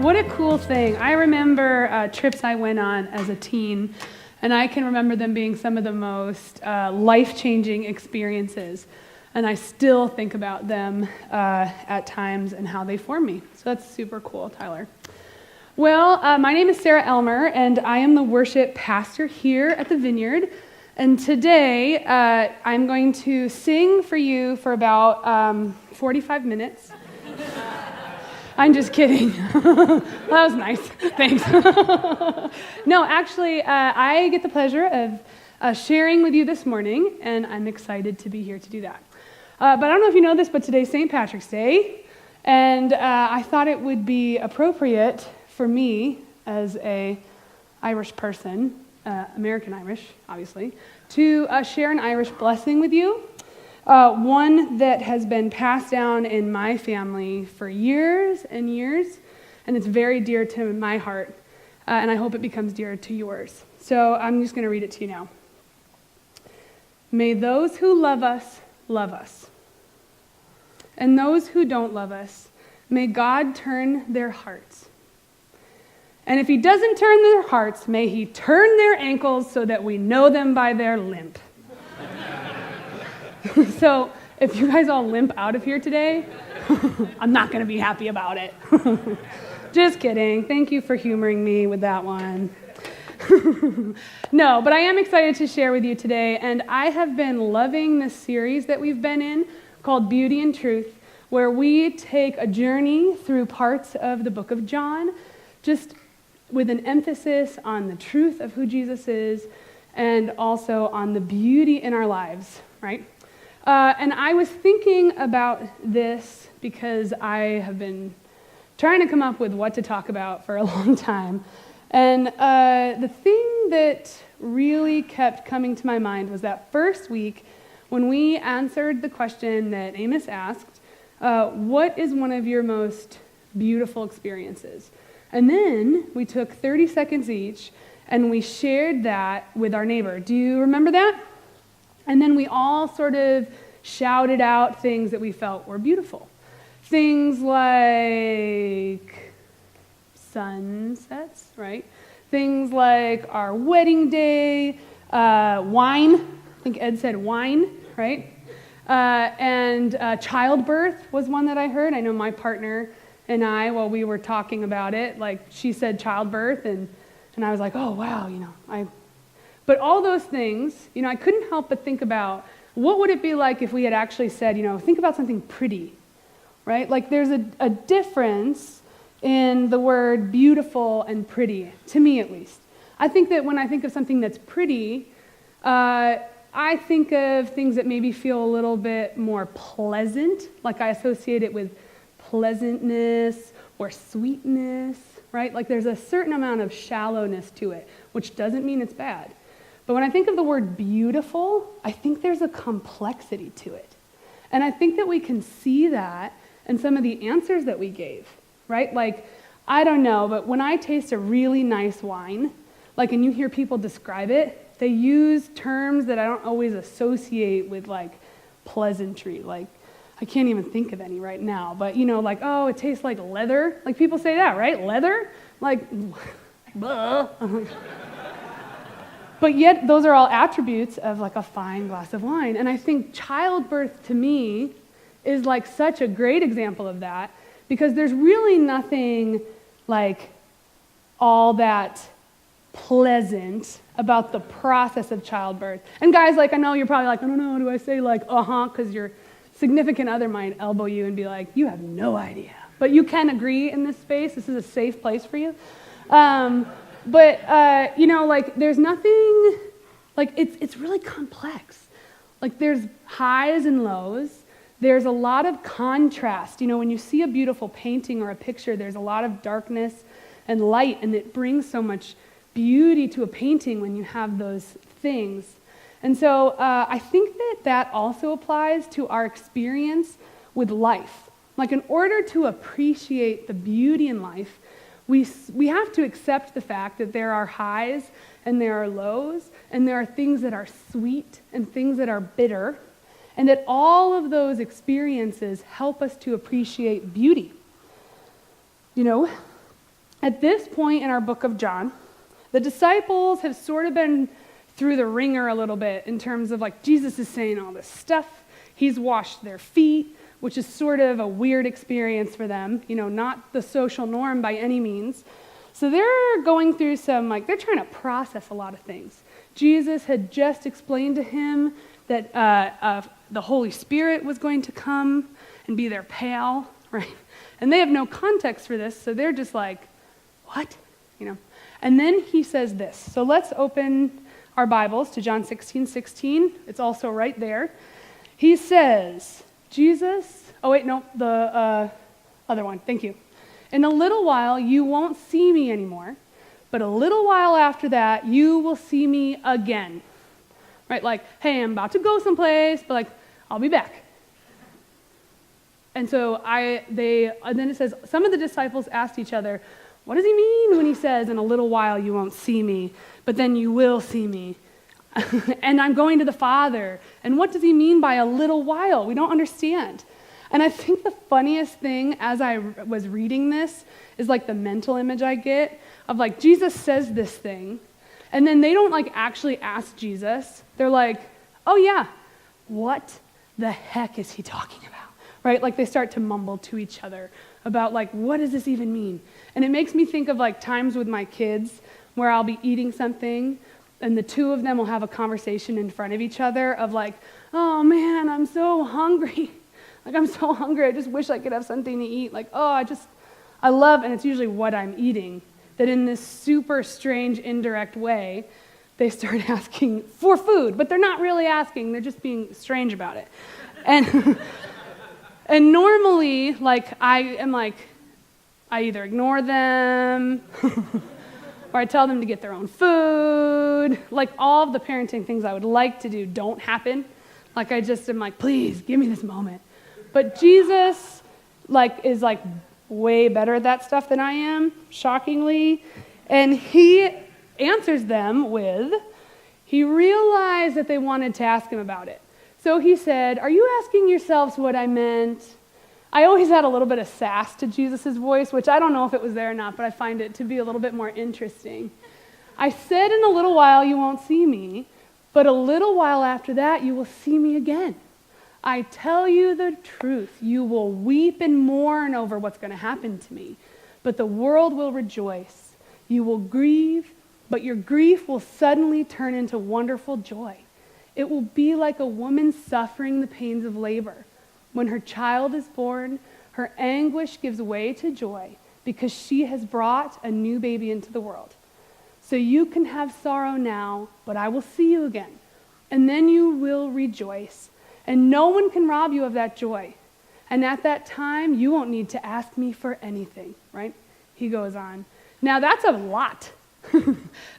What a cool thing. I remember trips I went on as a teen, and I can remember them being some of the most life-changing experiences. And I still think about them at times and how they form me. So that's super cool, Tyler. Well, my name is Sarah Elmer, and I am the worship pastor here at the Vineyard. And today, I'm going to sing for you for about 45 minutes. I'm just kidding. That was nice. Thanks. No, actually, I get the pleasure of sharing with you this morning, and I'm excited to be here to do that. But I don't know if you know this, but today's St. Patrick's Day, and I thought it would be appropriate for me as a Irish person, American Irish, obviously, to share an Irish blessing with you. One that has been passed down in my family for years and years, and it's very dear to my heart, and I hope it becomes dear to yours. So I'm just going to read it to you now. May those who love us, and those who don't love us, may God turn their hearts. And if he doesn't turn their hearts, may he turn their ankles so that we know them by their limp. So if you guys all limp out of here today, I'm not going to be happy about it. Just kidding. Thank you for humoring me with that one. No, but I am excited to share with you today, and I have been loving this series that we've been in called Beauty and Truth, where we take a journey through parts of the book of John, just with an emphasis on the truth of who Jesus is and also on the beauty in our lives, right? And I was thinking about this because I have been trying to come up with what to talk about for a long time. And the thing that really kept coming to my mind was that first week when we answered the question that Amos asked, what is one of your most beautiful experiences? And then we took 30 seconds each and we shared that with our neighbor. Do you remember that? And then we all sort of shouted out things that we felt were beautiful. Things like sunsets, right? Things like our wedding day, wine. I think Ed said wine, right? And childbirth was one that I heard. I know my partner and I, while we were talking about it, like she said childbirth, and I was like, oh, wow, But all those things, I couldn't help but think about what would it be like if we had actually said, think about something pretty, right? Like there's a difference in the word beautiful and pretty, to me at least. I think that when I think of something that's pretty, I think of things that maybe feel a little bit more pleasant, like I associate it with pleasantness or sweetness, right? Like there's a certain amount of shallowness to it, which doesn't mean it's bad. But when I think of the word beautiful, I think there's a complexity to it. And I think that we can see that in some of the answers that we gave, right? Like, I don't know, but when I taste a really nice wine, and you hear people describe it, they use terms that I don't always associate with pleasantry. I can't even think of any right now, but oh, it tastes like leather. Like people say that, right? Leather? Buh. But yet those are all attributes of a fine glass of wine. And I think childbirth to me is such a great example of that, because there's really nothing all that pleasant about the process of childbirth. And guys, I know you're probably I don't know, do I say because your significant other might elbow you and be like, you have no idea. But you can agree in this space. This is a safe place for you. But there's nothing, it's really complex. There's highs and lows. There's a lot of contrast. When you see a beautiful painting or a picture, there's a lot of darkness and light, and it brings so much beauty to a painting when you have those things. And so I think that also applies to our experience with life. In order to appreciate the beauty in life, we have to accept the fact that there are highs and there are lows, and there are things that are sweet and things that are bitter, and that all of those experiences help us to appreciate beauty. At this point in our book of John, the disciples have sort of been through the ringer a little bit in terms of like Jesus is saying all this stuff. He's washed their feet, which is sort of a weird experience for them, not the social norm by any means. So they're going through they're trying to process a lot of things. Jesus had just explained to him that the Holy Spirit was going to come and be their pal, right? And they have no context for this, so they're just like, what? And then he says this. So let's open our Bibles to John 16:16. It's also right there. He says, the other one, thank you. In a little while, you won't see me anymore, but a little while after that, you will see me again. Right, like, hey, I'm about to go someplace, but I'll be back. And so and then it says, some of the disciples asked each other, what does he mean when he says, in a little while you won't see me, but then you will see me? And I'm going to the Father. And what does he mean by a little while? We don't understand. And I think the funniest thing as I was reading this is the mental image I get of Jesus says this thing, and then they don't actually ask Jesus. They're like, oh yeah, what the heck is he talking about? Right? They start to mumble to each other about what does this even mean? And it makes me think of times with my kids where I'll be eating something and the two of them will have a conversation in front of each other of oh man, I'm so hungry. I'm so hungry. I just wish I could have something to eat. I love, and it's usually what I'm eating, that in this super strange, indirect way, they start asking for food, but they're not really asking. They're just being strange about it. And and normally, I either ignore them or I tell them to get their own food. All of the parenting things I would like to do don't happen. I just am please, give me this moment. But Jesus, is way better at that stuff than I am, shockingly. And he answers them with, he realized that they wanted to ask him about it. So he said, are you asking yourselves what I meant? I always had a little bit of sass to Jesus' voice, which I don't know if it was there or not, but I find it to be a little bit more interesting. I said in a little while you won't see me, but a little while after that you will see me again. I tell you the truth, you will weep and mourn over what's going to happen to me, but the world will rejoice. You will grieve, but your grief will suddenly turn into wonderful joy. It will be like a woman suffering the pains of labor. When her child is born, her anguish gives way to joy because she has brought a new baby into the world. So you can have sorrow now, but I will see you again, and then you will rejoice. And no one can rob you of that joy. And at that time, you won't need to ask me for anything, right? He goes on. Now, that's a lot.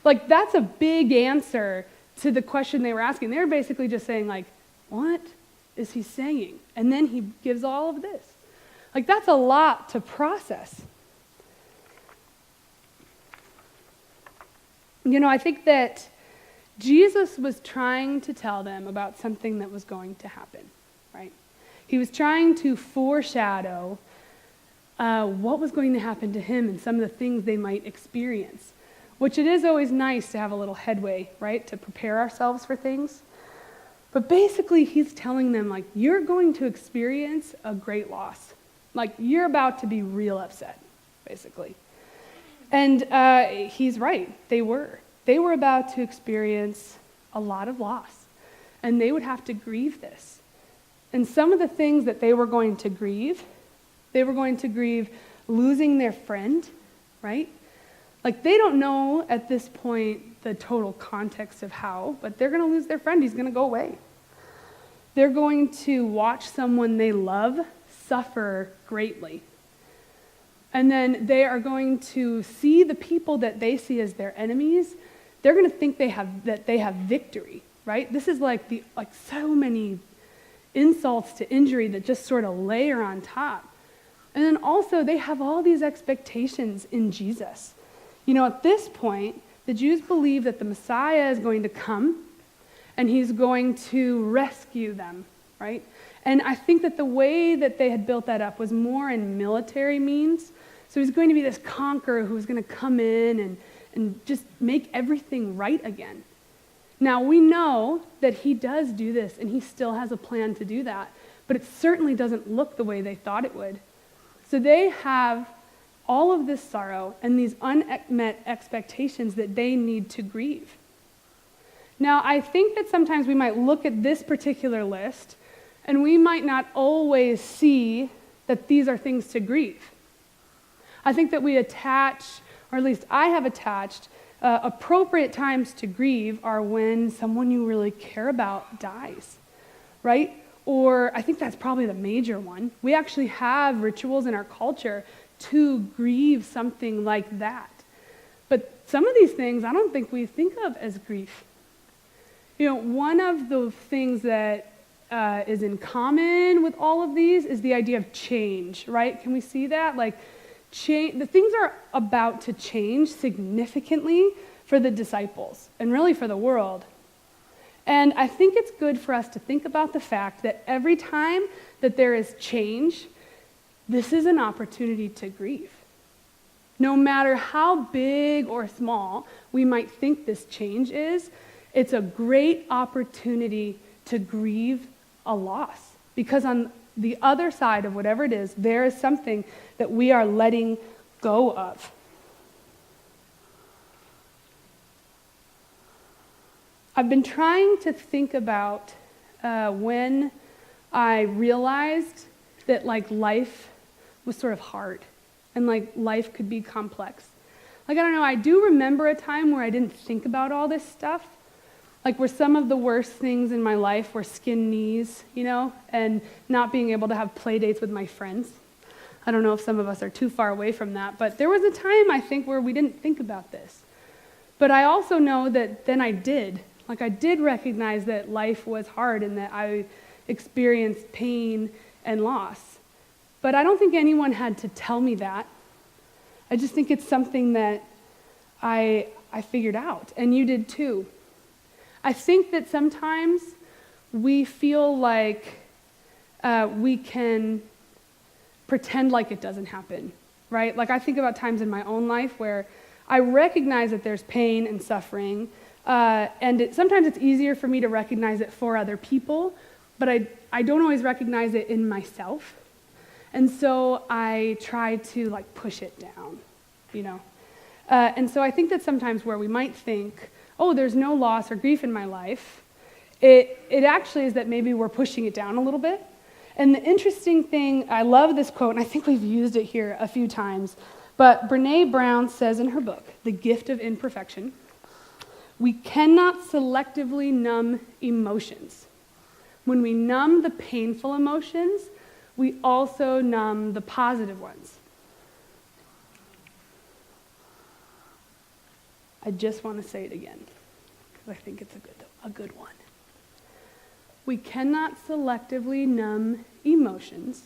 That's a big answer to the question they were asking. They were basically just saying, what is he saying? And then he gives all of this. That's a lot to process. I think that Jesus was trying to tell them about something that was going to happen, right? He was trying to foreshadow what was going to happen to him and some of the things they might experience, which it is always nice to have a little headway, right, to prepare ourselves for things. But basically, he's telling them, you're going to experience a great loss. You're about to be real upset, basically. And he's right. They were. They were about to experience a lot of loss. And they would have to grieve this. And some of the things that they were going to grieve losing their friend, right? They don't know at this point the total context of how, but they're going to lose their friend. He's going to go away. They're going to watch someone they love suffer greatly. And then they are going to see the people that they see as their enemies. They're going to think they have victory, right? This is so many insults to injury that just sort of layer on top. And then also they have all these expectations in Jesus. At this point, the Jews believe that the Messiah is going to come and he's going to rescue them, right? And I think that the way that they had built that up was more in military means. So he's going to be this conqueror who's going to come in and just make everything right again. Now, we know that he does do this, and he still has a plan to do that, but it certainly doesn't look the way they thought it would. So they have all of this sorrow and these unmet expectations that they need to grieve. Now, I think that sometimes we might look at this particular list, and we might not always see that these are things to grieve. I think that we attach, or at least I have attached, appropriate times to grieve are when someone you really care about dies, right? Or I think that's probably the major one. We actually have rituals in our culture to grieve something like that. But some of these things I don't think we think of as grief. You know, one of the things that is in common with all of these is the idea of change, right? Can we see that? Like, the things are about to change significantly for the disciples and really for the world. And I think it's good for us to think about the fact that every time that there is change, this is an opportunity to grieve. No matter how big or small we might think this change is, it's a great opportunity to grieve a loss. Because on the other side of whatever it is, there is something that we are letting go of. I've been trying to think about when I realized that life was sort of hard and life could be complex. I don't know, I do remember a time where I didn't think about all this stuff. Where some of the worst things in my life were skin knees, and not being able to have play dates with my friends. I don't know if some of us are too far away from that, but there was a time, I think, where we didn't think about this. But I also know that then I did. I did recognize that life was hard and that I experienced pain and loss. But I don't think anyone had to tell me that. I just think it's something that I figured out, and you did too. I think that sometimes we feel like we can pretend like it doesn't happen, right? I think about times in my own life where I recognize that there's pain and suffering, and sometimes it's easier for me to recognize it for other people, but I don't always recognize it in myself. And so I try to push it down, And so I think that sometimes where we might think, oh, there's no loss or grief in my life, it actually is that maybe we're pushing it down a little bit. And the interesting thing, I love this quote, and I think we've used it here a few times, but Brené Brown says in her book, The Gift of Imperfection, we cannot selectively numb emotions. When we numb the painful emotions, we also numb the positive ones. I just want to say it again, because I think it's a good one. We cannot selectively numb emotions.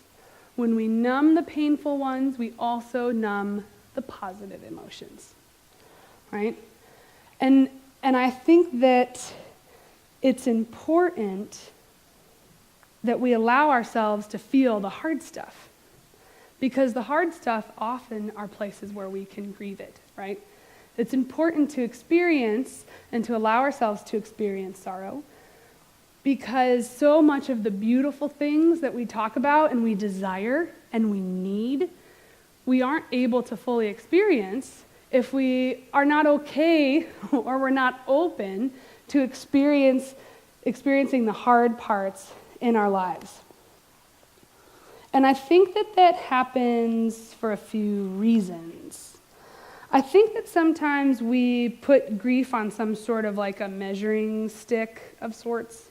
When we numb the painful ones, we also numb the positive emotions, right? And I think that it's important that we allow ourselves to feel the hard stuff, because the hard stuff often are places where we can grieve it, right? It's important to experience and to allow ourselves to experience sorrow, because so much of the beautiful things that we talk about and we desire and we need, we aren't able to fully experience if we are not okay or we're not open to experiencing the hard parts in our lives. And I think that happens for a few reasons. I think that sometimes we put grief on some sort of a measuring stick of sorts,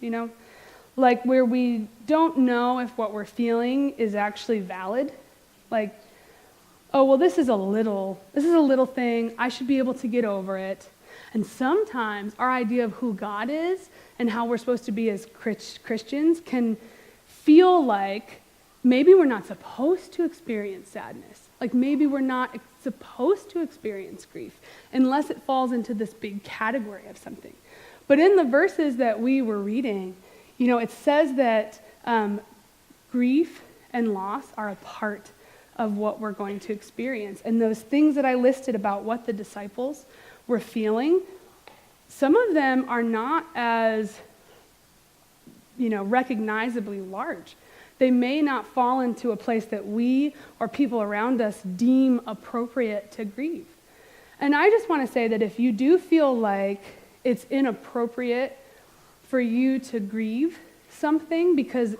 where we don't know if what we're feeling is actually valid. Oh, well, this is a little thing, I should be able to get over it. And sometimes our idea of who God is and how we're supposed to be as Christians can feel like maybe we're not supposed to experience sadness. Maybe we're not supposed to experience grief unless it falls into this big category of something. But in the verses that we were reading, it says that grief and loss are a part of what we're going to experience. And those things that I listed about what the disciples were feeling, some of them are not as, recognizably large. They may not fall into a place that we or people around us deem appropriate to grieve. And I just want to say that if you do feel like it's inappropriate for you to grieve something, because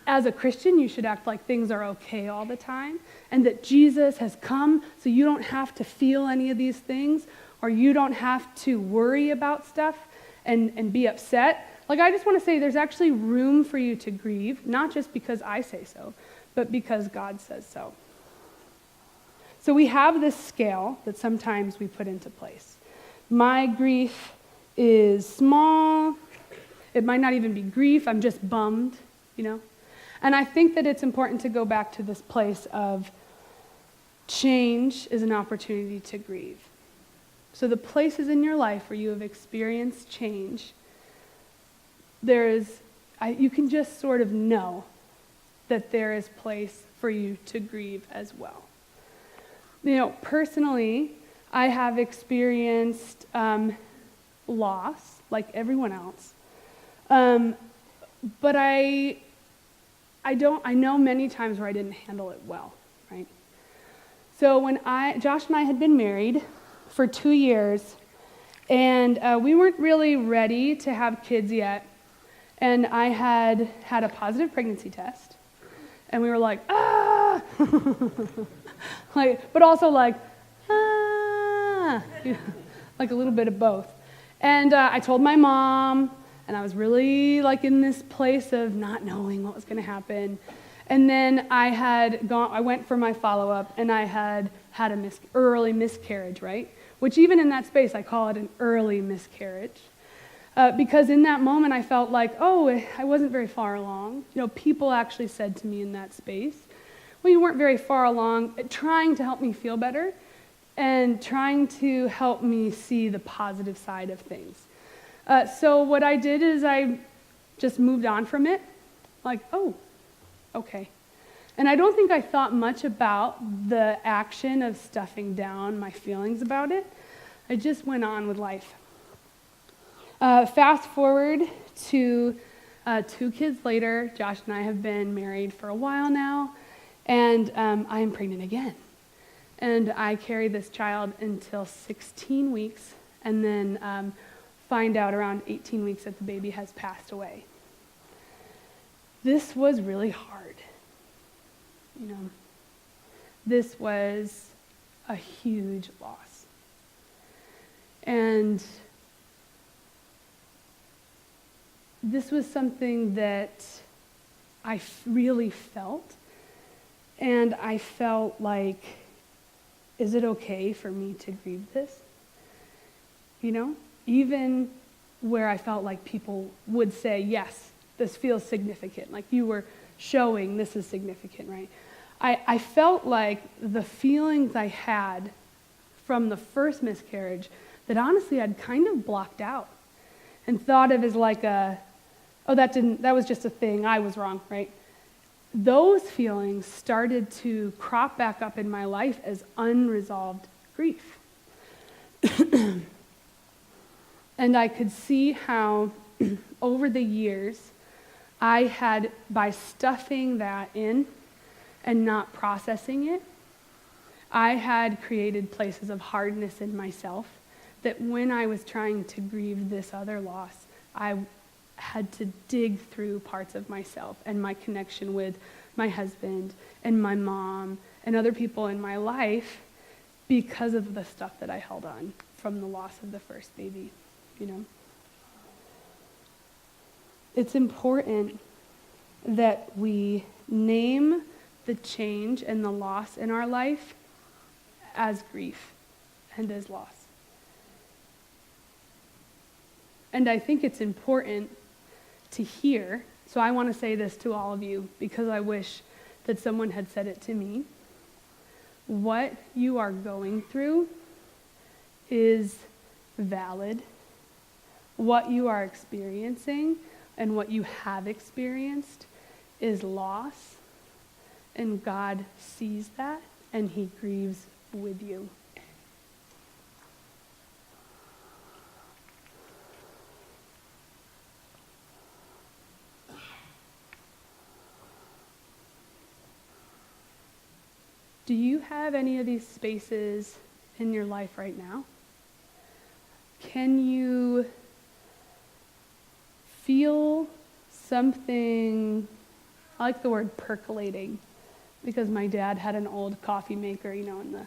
as a Christian, you should act like things are okay all the time, and that Jesus has come so you don't have to feel any of these things, or you don't have to worry about stuff and be upset. Like, I just want to say there's actually room for you to grieve, not just because I say so, but because God says so. So we have this scale that sometimes we put into place. My grief is small. It might not even be grief. I'm just bummed, And I think that it's important to go back to this place of change is an opportunity to grieve. So the places in your life where you have experienced change, you can just sort of know that there is place for you to grieve as well. Personally, I have experienced loss like everyone else. But I know many times where I didn't handle it well, right? So when Josh and I had been married for 2 years, and we weren't really ready to have kids yet, and I had a positive pregnancy test, and we were like, ah! But also like a little bit of both. And I told my mom, and I was really in this place of not knowing what was going to happen. And then I went for my follow-up, and I had an early miscarriage, right? Which even in that space, I call it an early miscarriage. Because in that moment, I felt like, I wasn't very far along. People actually said to me in that space, well, you weren't very far along, trying to help me feel better and trying to help me see the positive side of things. So what I did is I just moved on from it, okay. And I don't think I thought much about the action of stuffing down my feelings about it. I just went on with life. Fast forward to 2 kids later, Josh and I have been married for a while now, and I am pregnant again. And I carried this child until 16 weeks, and then find out around 18 weeks that the baby has passed away. This was really hard. This was a huge loss. And this was something that I really felt. And I felt like, is it okay for me to grieve this? Even where I felt like people would say, yes, this feels significant. Like you were showing this is significant, right? I felt like the feelings I had from the first miscarriage that honestly I'd kind of blocked out and thought of as that was just a thing, I was wrong, right? Those feelings started to crop back up in my life as unresolved grief. And I could see how over the years I had, by stuffing that in and not processing it, I had created places of hardness in myself that when I was trying to grieve this other loss, I had to dig through parts of myself and my connection with my husband and my mom and other people in my life because of the stuff that I held on from the loss of the first baby, It's important that we name the change and the loss in our life as grief and as loss. And I think it's important to hear, so I want to say this to all of you because I wish that someone had said it to me. What you are going through is valid. What you are experiencing and what you have experienced is loss, and God sees that, and he grieves with you. Do you have any of these spaces in your life right now? Can you feel something, I like the word percolating, because my dad had an old coffee maker, and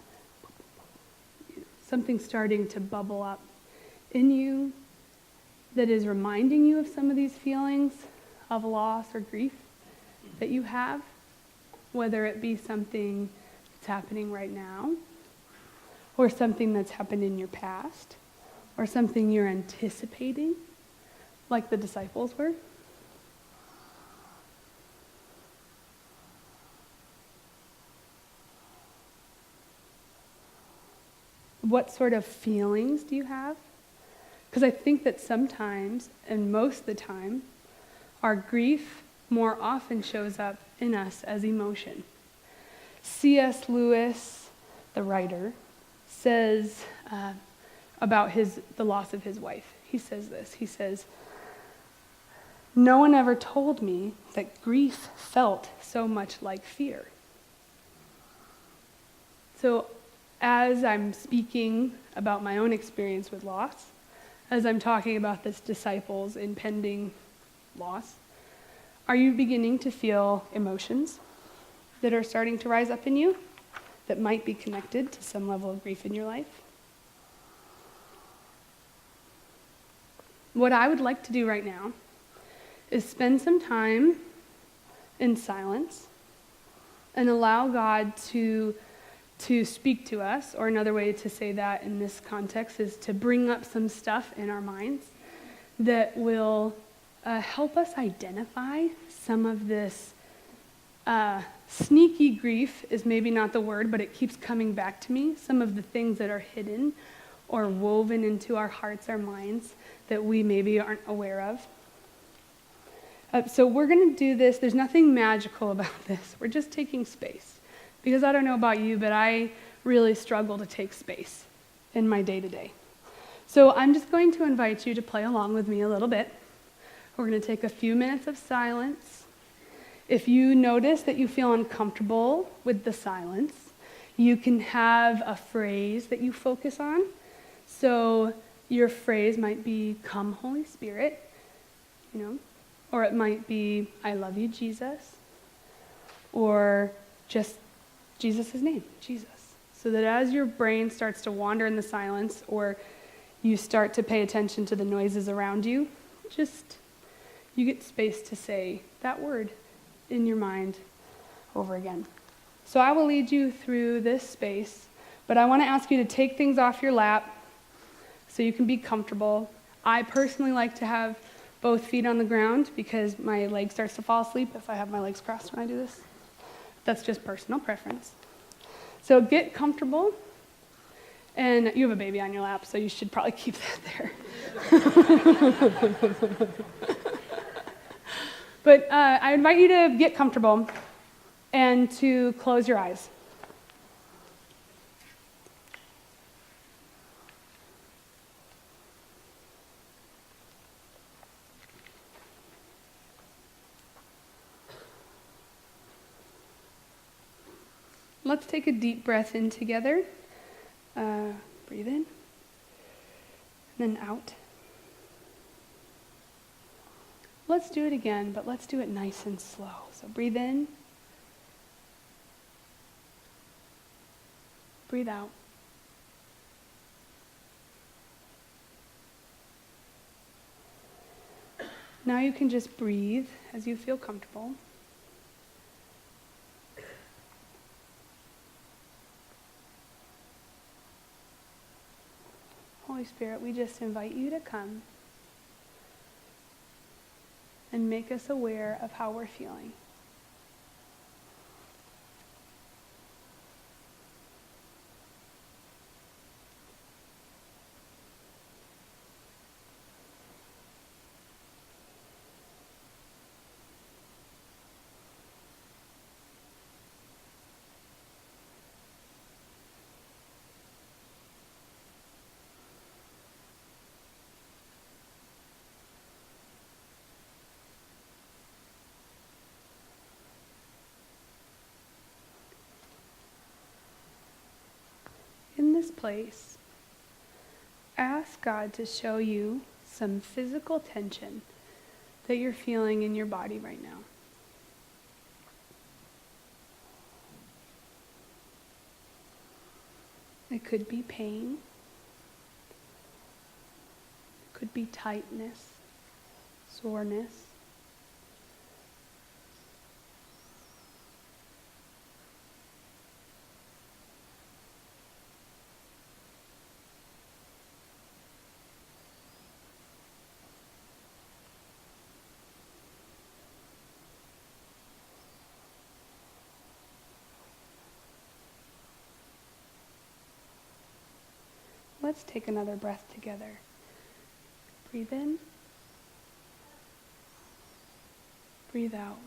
something starting to bubble up in you that is reminding you of some of these feelings of loss or grief that you have, whether it be something that's happening right now, or something that's happened in your past, or something you're anticipating, like the disciples were. What sort of feelings do you have? Because I think that sometimes, and most of the time, our grief more often shows up in us as emotion. C.S. Lewis, the writer, says about the loss of his wife. He says this. He says, "No one ever told me that grief felt so much like fear." So as I'm speaking about my own experience with loss, as I'm talking about this disciples' impending loss, are you beginning to feel emotions that are starting to rise up in you that might be connected to some level of grief in your life? What I would like to do right now is spend some time in silence and allow God to speak to us, or another way to say that in this context is to bring up some stuff in our minds that will help us identify some of this sneaky grief is maybe not the word, but it keeps coming back to me, some of the things that are hidden or woven into our hearts, our minds, that we maybe aren't aware of. So we're going to do this. There's nothing magical about this. We're just taking space. Because I don't know about you, but I really struggle to take space in my day-to-day. So I'm just going to invite you to play along with me a little bit. We're going to take a few minutes of silence. If you notice that you feel uncomfortable with the silence, you can have a phrase that you focus on. So your phrase might be, "Come, Holy Spirit," or it might be, "I love you, Jesus," or just Jesus' name, Jesus. So that as your brain starts to wander in the silence, or you start to pay attention to the noises around you, you get space to say that word in your mind over again. So I will lead you through this space, but I want to ask you to take things off your lap so you can be comfortable. I personally like to have both feet on the ground because my leg starts to fall asleep if I have my legs crossed when I do this. That's just personal preference. So get comfortable, and you have a baby on your lap, so you should probably keep that there. But I invite you to get comfortable and to close your eyes. Let's take a deep breath in together. Breathe in, and then out. Let's do it again, but let's do it nice and slow. So breathe in, breathe out. Now you can just breathe as you feel comfortable. Holy Spirit, we just invite you to come and make us aware of how we're feeling. this place, ask God to show you some physical tension that you're feeling in your body right now. It could be pain. It could be tightness, soreness. Let's take another breath together. Breathe in. Breathe out.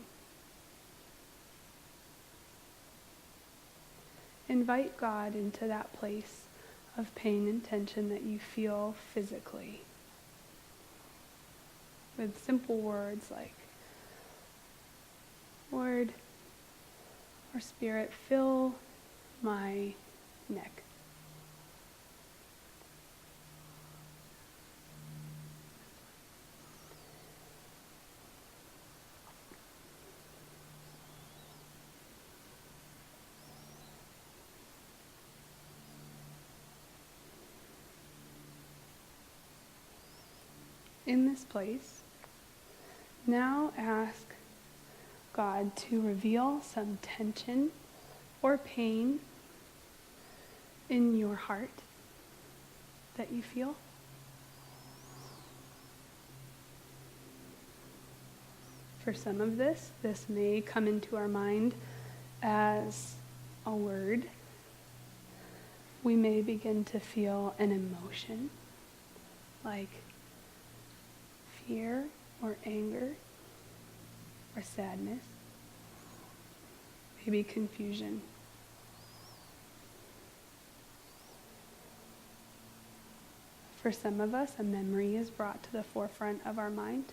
Invite God into that place of pain and tension that you feel physically. With simple words like, Lord or Spirit, fill my neck. In this place, now ask God to reveal some tension or pain in your heart that you feel. For some of this may come into our mind as a word. We may begin to feel an emotion like fear or anger or sadness, maybe confusion. For some of us, a memory is brought to the forefront of our mind.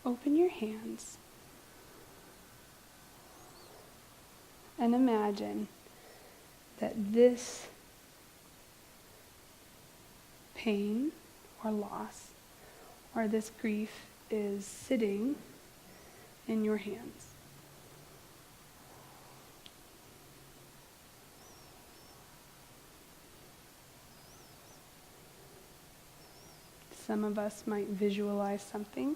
Open your hands and imagine that this pain or loss or this grief is sitting in your hands. Some of us might visualize something.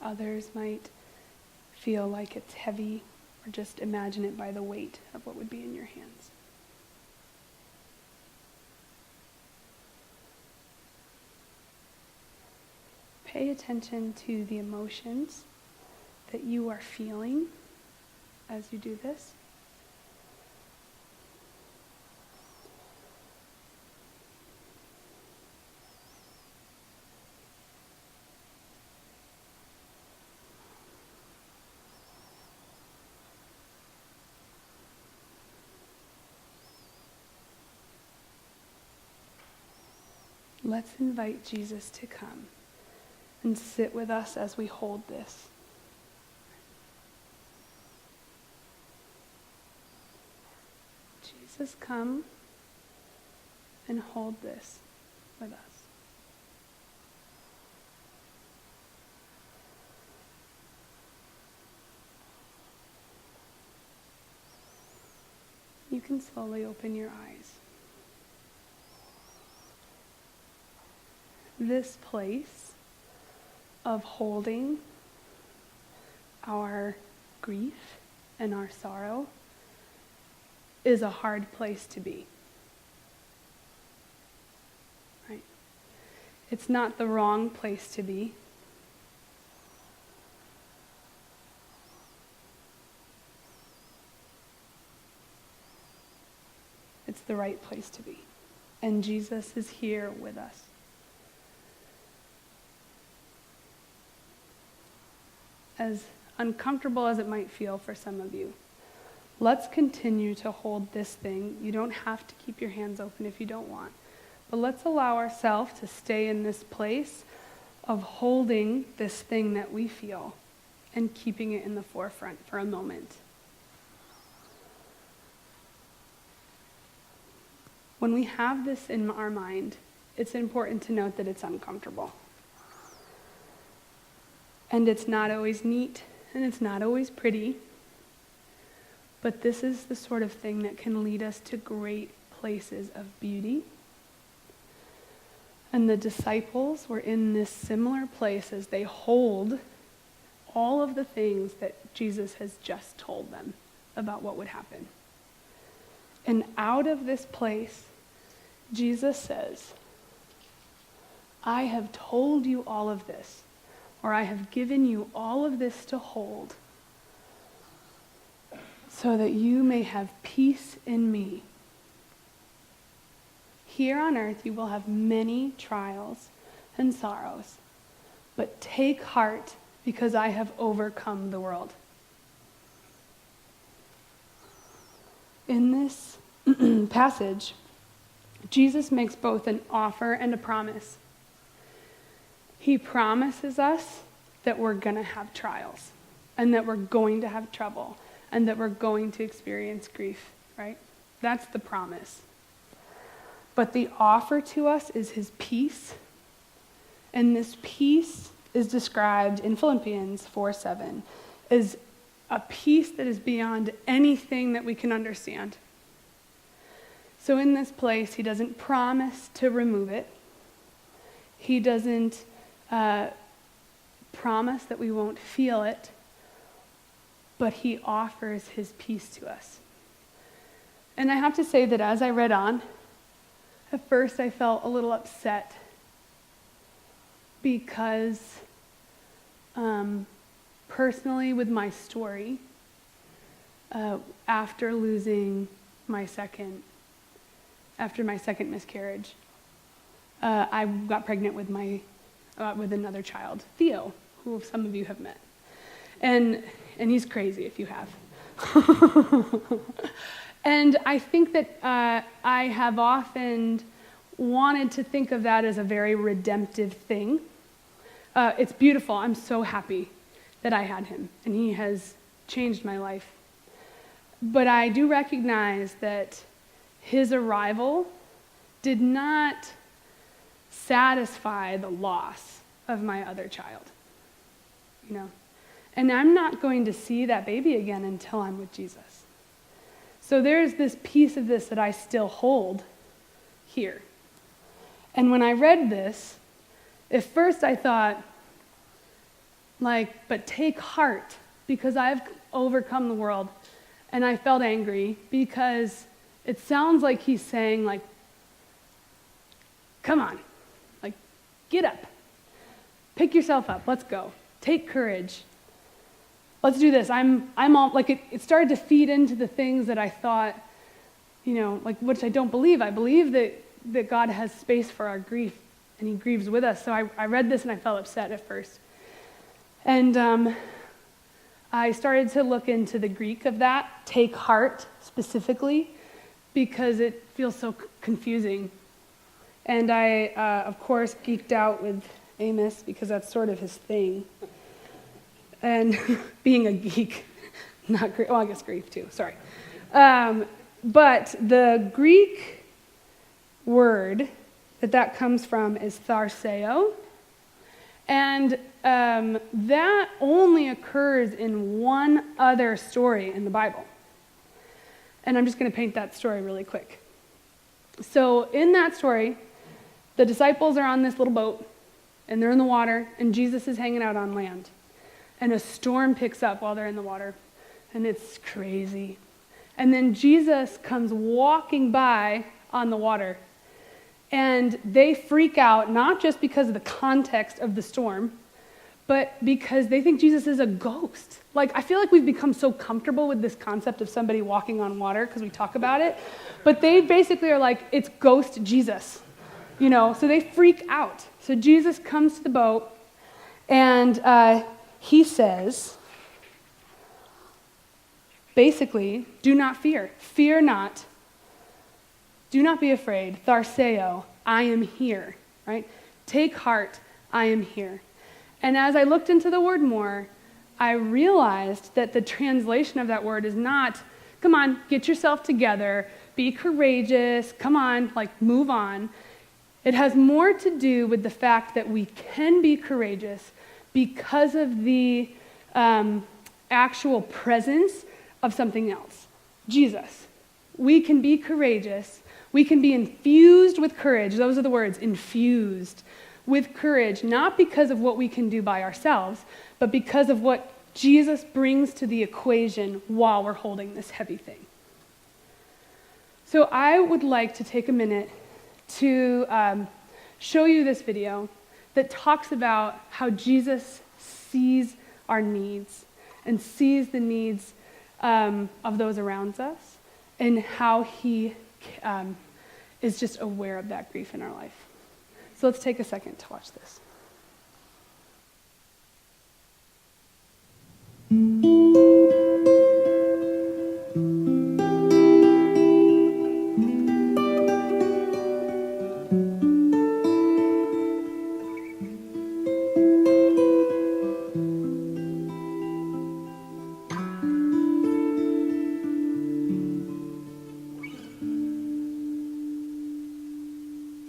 Others might feel like it's heavy, or just imagine it by the weight of what would be in your hands. Pay attention to the emotions that you are feeling as you do this. Let's invite Jesus to come and sit with us as we hold this. Jesus, come and hold this with us. You can slowly open your eyes. This place of holding our grief and our sorrow is a hard place to be. Right? It's not the wrong place to be. It's the right place to be. And Jesus is here with us. as uncomfortable as it might feel for some of you, let's continue to hold this thing. You don't have to keep your hands open if you don't want. But let's allow ourselves to stay in this place of holding this thing that we feel and keeping it in the forefront for a moment. When we have this in our mind, it's important to note that it's uncomfortable. And it's not always neat, and it's not always pretty. But this is the sort of thing that can lead us to great places of beauty. And the disciples were in this similar place as they hold all of the things that Jesus has just told them about what would happen. And out of this place, Jesus says, I have told you all of this, or I have given you all of this to hold, so that you may have peace in me. Here on earth you will have many trials and sorrows, but take heart, because I have overcome the world. In this passage, Jesus makes both an offer and a promise. He promises us that we're going to have trials, and that we're going to have trouble, and that we're going to experience grief, right? That's the promise. But the offer to us is his peace, and this peace is described in Philippians 4:7 as a peace that is beyond anything that we can understand. So in this place, he doesn't promise to remove it. He doesn't promise that we won't feel it, but he offers his peace to us. And I have to say that as I read on, at first I felt a little upset because personally with my story, after my second miscarriage, I got pregnant with another child, Theo, who some of you have met. And he's crazy if you have. And I think that I have often wanted to think of that as a very redemptive thing. It's beautiful. I'm so happy that I had him, and he has changed my life. But I do recognize that his arrival did not satisfy the loss of my other child, And I'm not going to see that baby again until I'm with Jesus. So there's this piece of this that I still hold here. And when I read this, at first I thought, but take heart, because I've overcome the world. And I felt angry because it sounds like he's saying, come on, get up, pick yourself up, let's go, take courage. Let's do this. I'm all, it started to feed into the things that I thought, which I don't believe. I believe that God has space for our grief, and he grieves with us. So I read this and I felt upset at first. And I started to look into the Greek of that, take heart specifically, because it feels so confusing. And I, of course, geeked out with Amos, because that's sort of his thing. And being a geek, not grief, I guess grief too, sorry. But the Greek word that comes from is tharseo, and that only occurs in one other story in the Bible. And I'm just going to paint that story really quick. So in that story, the disciples are on this little boat, and they're in the water, and Jesus is hanging out on land. And a storm picks up while they're in the water, and it's crazy. And then Jesus comes walking by on the water, and they freak out, not just because of the context of the storm, but because they think Jesus is a ghost. I feel like we've become so comfortable with this concept of somebody walking on water because we talk about it, but they basically are it's ghost Jesus, So they freak out. So Jesus comes to the boat, and he says, basically, do not fear. Fear not. Do not be afraid. Tharseo, I am here, right? Take heart, I am here. And as I looked into the word more, I realized that the translation of that word is not, come on, get yourself together, be courageous, come on, like move on. It has more to do with the fact that we can be courageous because of the actual presence of something else, Jesus. We can be courageous. We can be infused with courage. Those are the words, infused with courage, not because of what we can do by ourselves, but because of what Jesus brings to the equation while we're holding this heavy thing. So I would like to take a minute to show you this video that talks about how Jesus sees our needs and sees the needs of those around us and how he is just aware of that grief in our life. So let's take a second to watch this.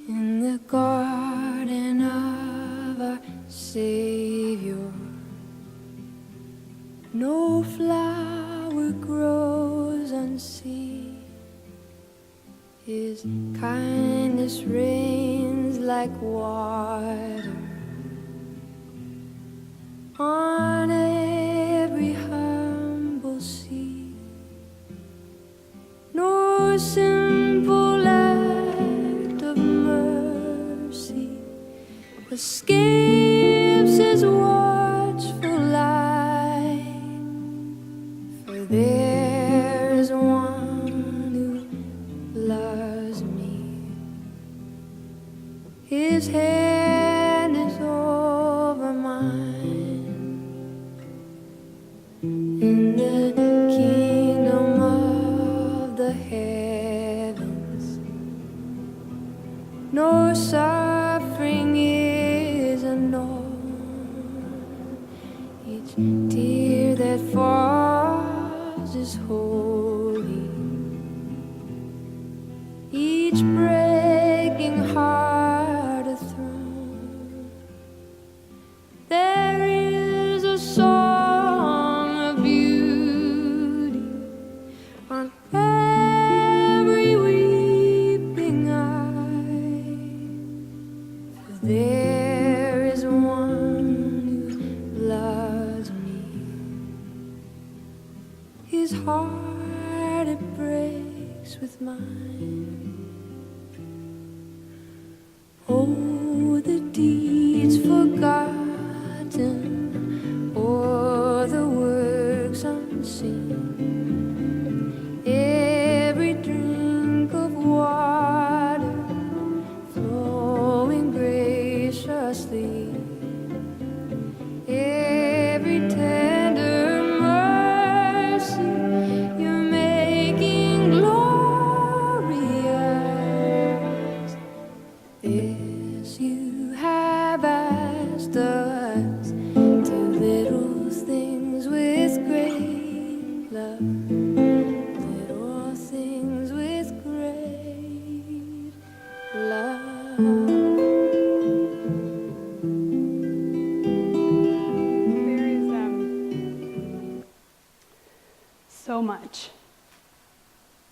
In the garden of our Savior, no flower grows unseen. His kindness rains like water on every humble seed. No simple act of mercy escapes his watchful eye, for there is one who loves me. His hand is over mine. In the kingdom of the heavens, no suffering is unknown. Each tear that falls is holy. Each breaking heart a throne. There is a song of beauty on every weeping eye. For there is one who loves me. His heart it breaks with mine. Oh, the deeds forgotten, or the works unseen. Every drink of water flowing graciously. Every tender mercy you're making glorious. This you have asked us, to little things with great love. Little things with great love. There is so much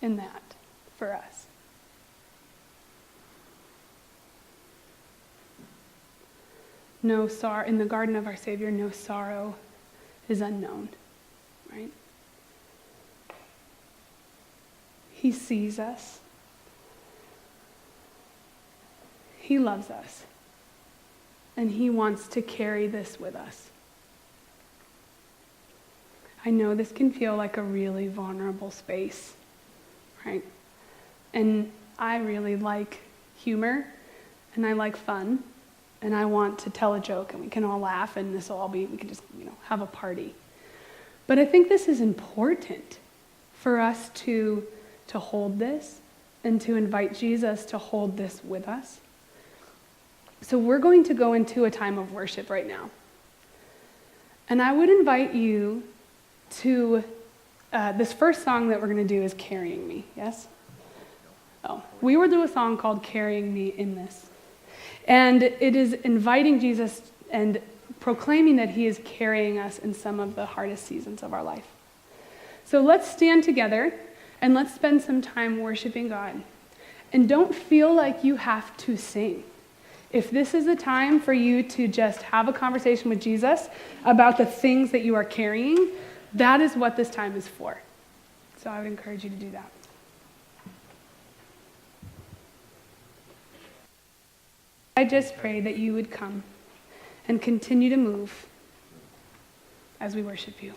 in that for us. No sorrow in the garden of our Savior, no sorrow is unknown, right? He sees us. He loves us. And he wants to carry this with us. I know this can feel like a really vulnerable space, right? And I really like humor and I like fun. and I want to tell a joke, and we can all laugh, and we can just, have a party. But I think this is important for us to hold this and to invite Jesus to hold this with us. So we're going to go into a time of worship right now. And I would invite you to, this first song that we're going to do is Carrying Me, yes? Oh, we will do a song called Carrying Me in this. And it is inviting Jesus and proclaiming that he is carrying us in some of the hardest seasons of our life. So let's stand together and let's spend some time worshiping God. And don't feel like you have to sing. If this is a time for you to just have a conversation with Jesus about the things that you are carrying, that is what this time is for. So I would encourage you to do that. I just pray that you would come and continue to move as we worship you.